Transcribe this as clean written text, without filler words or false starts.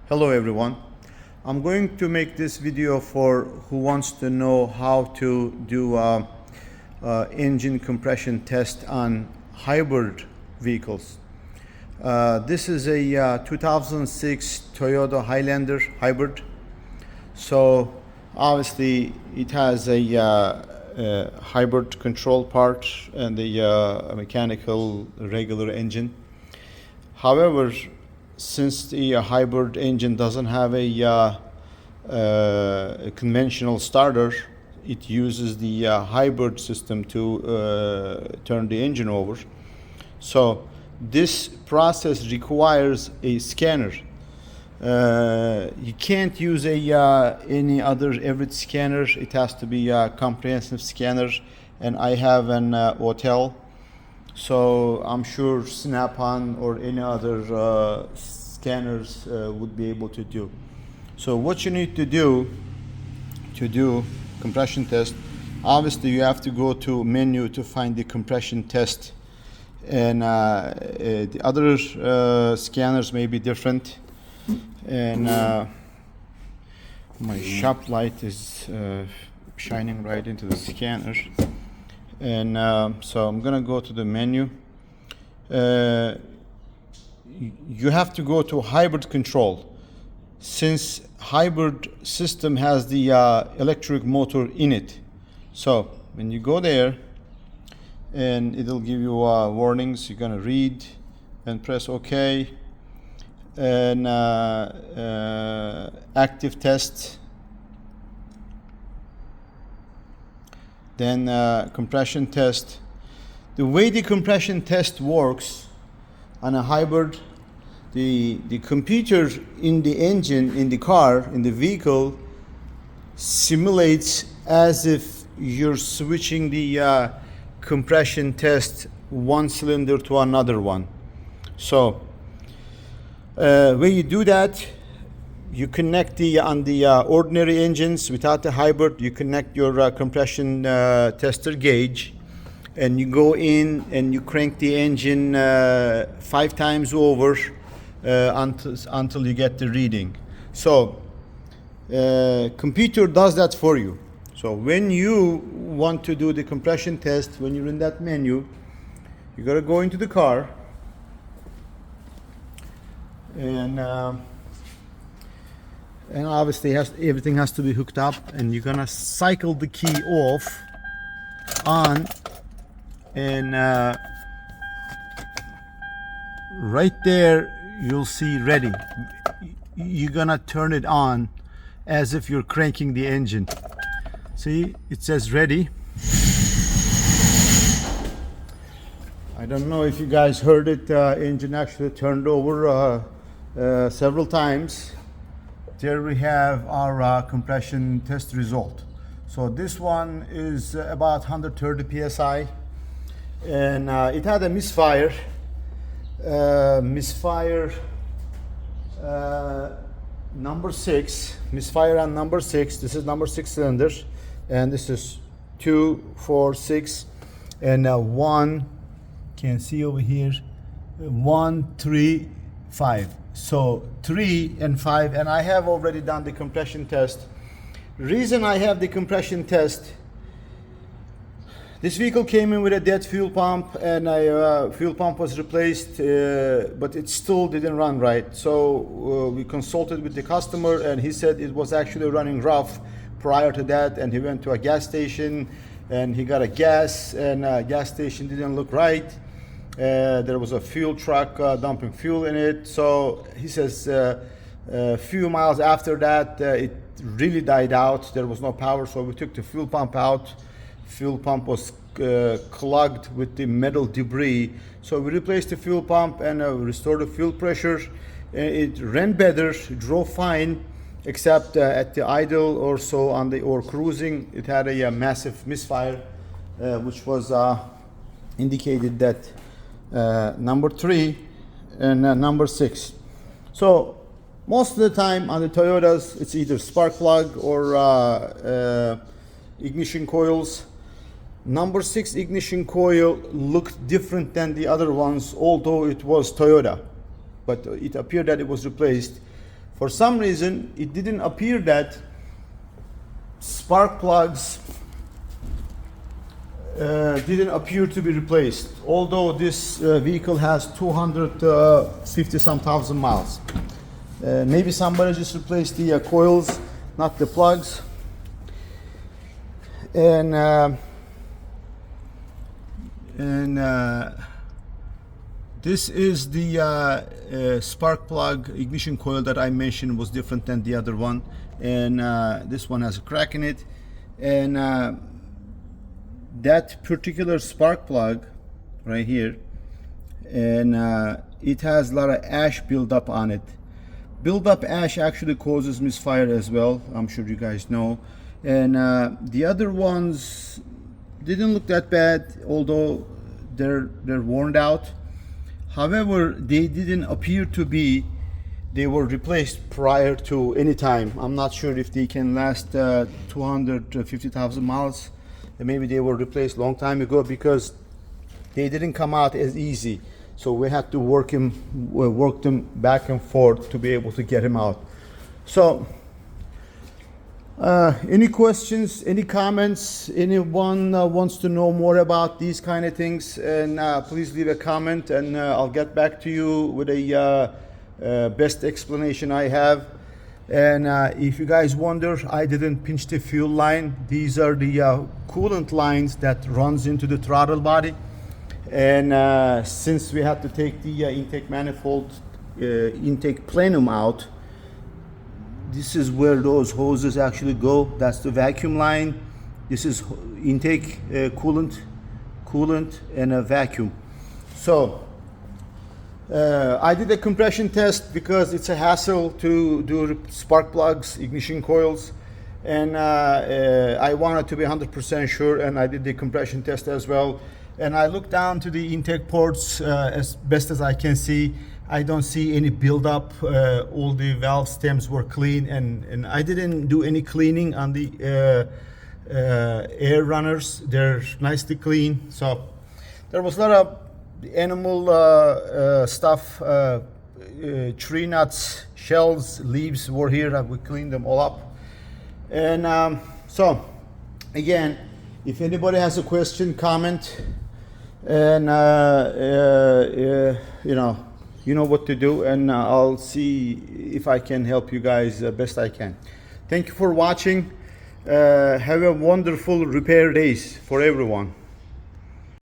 Hello everyone. I'm going to make this video for who wants to know how to do engine compression test on hybrid vehicles. This is a 2006 Toyota Highlander hybrid. So obviously it has a hybrid control part and the mechanical regular engine. However, since the hybrid engine doesn't have a conventional starter, it uses the hybrid system to turn the engine over. So this process requires a scanner. You can't use any other average scanner. It has to be a comprehensive scanner, and I have an hotel. So I'm sure Snap-on or any other scanners would be able to do. So what you need to do compression test, obviously you have to go to menu to find the compression test, and the other scanners may be different. And my shop light is shining right into the scanner. And so I'm gonna go to the menu. You have to go to hybrid control, since hybrid system has the electric motor in it. So when you go there, and it'll give you warnings, you're gonna read and press OK. And active test. Then compression test. The way the compression test works on a hybrid, the computer in the engine, in the car, in the vehicle, simulates as if you're switching the compression test one cylinder to another one. So when you do that, you connect on the ordinary engines without the hybrid, you connect your compression tester gauge, and you go in and you crank the engine 5 times over until you get the reading. So computer does that for you. So when you want to do the compression test, when you're in that menu, you gotta go into the car, and obviously everything has to be hooked up, and you're gonna cycle the key off, on, and right there you'll see ready. You're gonna turn it on as if you're cranking the engine. See, it says ready. I don't know if you guys heard it, engine actually turned over several times. There we have our compression test result. So this one is about 130 psi, and it had a misfire. Number 6, misfire on number 6. This is number 6 cylinder, and this is 2, 4, 6, and 1. Can see over here, 1, 3, 5. So 3 and 5, and I have already done the compression test. Reason I have the compression test, this vehicle came in with a dead fuel pump, and fuel pump was replaced, but it still didn't run right. So we consulted with the customer, and he said it was actually running rough prior to that, and he went to a gas station and he got a gas, and gas station didn't look right. There was a fuel truck dumping fuel in it. So he says a few miles after that, it really died out. There was no power, so we took the fuel pump out. Fuel pump was clogged with the metal debris. So we replaced the fuel pump and restored the fuel pressure. It ran better, it drove fine, except at the idle or so or cruising, it had a massive misfire, which was indicated that number 3 and number 6. So most of the time on the Toyotas, it's either spark plug or ignition coils. Number 6 ignition coil looked different than the other ones, although it was Toyota, but it appeared that it was replaced. For some reason, it didn't appear that spark plugs didn't appear to be replaced, although this vehicle has 250 some thousand miles. Maybe somebody just replaced the coils, not the plugs. And this is the spark plug ignition coil that I mentioned was different than the other one, and this one has a crack in it. And that particular spark plug right here, and it has a lot of ash buildup on it. Buildup ash actually causes misfire as well, I'm sure you guys know. And the other ones didn't look that bad, although they're worn out. However, they didn't appear to be, they were replaced prior to any time. I'm not sure if they can last 250,000 miles. Maybe they were replaced long time ago, because they didn't come out as easy. So we had to work them back and forth to be able to get him out. So any questions, any comments? Anyone wants to know more about these kind of things, and please leave a comment, and I'll get back to you with a best explanation I have. And if you guys wonder, I didn't pinch the fuel line. These are the coolant lines that runs into the throttle body. And since we had to take the intake manifold, intake plenum out, this is where those hoses actually go. That's the vacuum line. This is intake coolant, and a vacuum. So I did a compression test because it's a hassle to do spark plugs, ignition coils, and I wanted to be 100% sure, and I did the compression test as well. And I looked down to the intake ports as best as I can see. I don't see any buildup. All the valve stems were clean, and I didn't do any cleaning on the air runners. They're nicely clean. So there was a lot of animal stuff, tree nuts, shells, leaves were here. We cleaned them all up. And so again, if anybody has a question, comment, and you know what to do, and I'll see if I can help you guys best I can. Thank you for watching. Have a wonderful repair days for everyone.